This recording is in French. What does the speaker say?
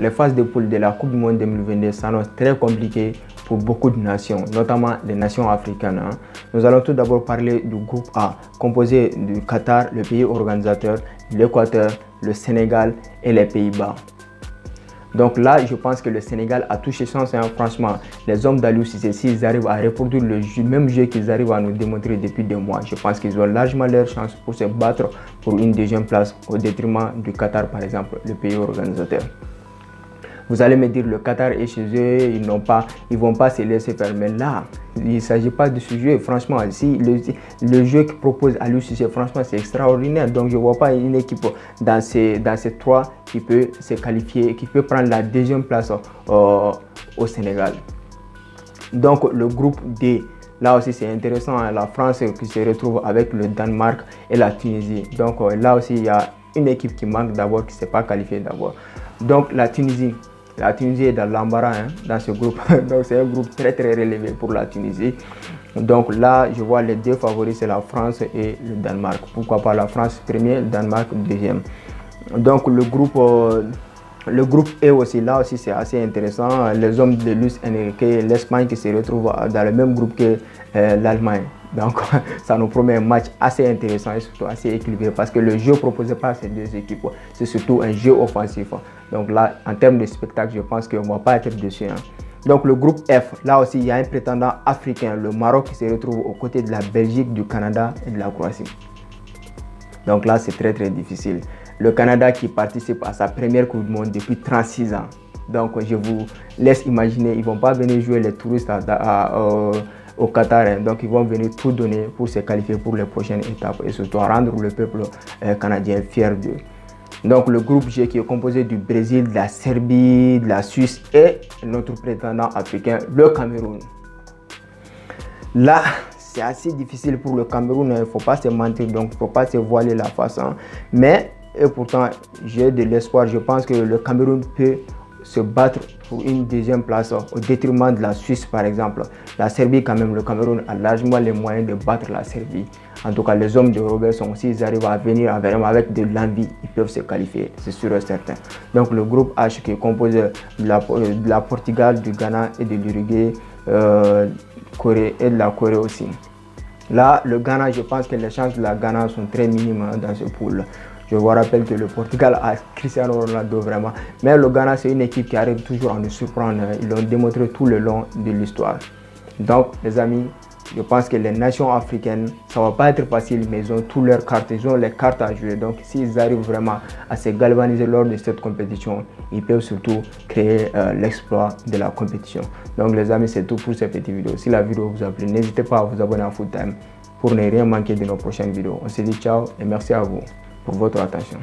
les phases de poule de la Coupe du Monde 2022 s'annoncent très compliquées pour beaucoup de nations, notamment les nations africaines. Nous allons tout d'abord parler du groupe A, composé du Qatar, le pays organisateur, l'Équateur, le Sénégal et les Pays-Bas. Donc là, je pense que le Sénégal a touché chance. Franchement, les hommes d'Aliou Cissé, s'ils arrivent à reproduire le même jeu qu'ils arrivent à nous démontrer depuis des mois, je pense qu'ils ont largement leur chance pour se battre pour une deuxième place au détriment du Qatar, par exemple, le pays organisateur. Vous allez me dire, le Qatar est chez eux, ils ne vont pas se laisser faire. Mais là, il ne s'agit pas de ce jeu. Franchement, si le jeu que propose Aliou Cissé, franchement, c'est extraordinaire. Donc, je ne vois pas une équipe dans ces trois qui peut se qualifier, qui peut prendre la deuxième place au Sénégal. Donc, le groupe D, là aussi, c'est intéressant. La France qui se retrouve avec le Danemark et la Tunisie. Donc, là aussi, il y a une équipe qui manque d'abord, qui ne s'est pas qualifiée d'abord. Donc, la Tunisie est dans l'embarras dans ce groupe. Donc, c'est un groupe très relevé pour la Tunisie. Donc là, je vois les deux favoris, c'est la France et le Danemark. Pourquoi pas la France premier, le Danemark deuxième. Donc le groupe E aussi, là aussi c'est assez intéressant. Les hommes de Luis Enrique, l'Espagne qui se retrouve dans le même groupe que l'Allemagne. Donc ça nous promet un match assez intéressant et surtout assez équilibré parce que le jeu proposé par ces deux équipes, c'est surtout un jeu offensif. Donc là, en termes de spectacle, je pense qu'on ne va pas être dessus. Donc le groupe F, là aussi il y a un prétendant africain, le Maroc qui se retrouve aux côtés de la Belgique, du Canada et de la Croatie. Donc là c'est très difficile. Le Canada qui participe à sa première Coupe du Monde depuis 36 ans. Donc je vous laisse imaginer, ils ne vont pas venir jouer les touristes au Qatar. Donc ils vont venir tout donner pour se qualifier pour les prochaines étapes et surtout rendre le peuple canadien fier d'eux. Donc le groupe G qui est composé du Brésil, de la Serbie, de la Suisse et notre prétendant africain, le Cameroun. Là, c'est assez difficile pour le Cameroun, il ne faut pas se mentir, donc il ne faut pas se voiler la face. Mais et pourtant, j'ai de l'espoir, je pense que le Cameroun peut se battre pour une deuxième place au détriment de la Suisse par exemple. La Serbie quand même, le Cameroun a largement les moyens de battre la Serbie. En tout cas, les hommes de Robertson, s'ils arrivent à venir avec de l'envie, ils peuvent se qualifier, c'est sûr et certain. Donc le groupe H qui est composé de la Portugal, du Ghana et de l'Uruguay, Corée et de la Corée aussi. Là, le Ghana, je pense que les chances de la Ghana sont très minimes dans ce pool. Je vous rappelle que le Portugal a Cristiano Ronaldo vraiment. Mais le Ghana, c'est une équipe qui arrive toujours à nous surprendre. Ils l'ont démontré tout le long de l'histoire. Donc, les amis, je pense que les nations africaines, ça ne va pas être facile, mais ils ont toutes leurs cartes, ils ont les cartes à jouer. Donc, s'ils arrivent vraiment à se galvaniser lors de cette compétition, ils peuvent surtout créer l'exploit de la compétition. Donc, les amis, c'est tout pour cette petite vidéo. Si la vidéo vous a plu, n'hésitez pas à vous abonner à Food Time pour ne rien manquer de nos prochaines vidéos. On se dit ciao et merci à vous pour votre attention.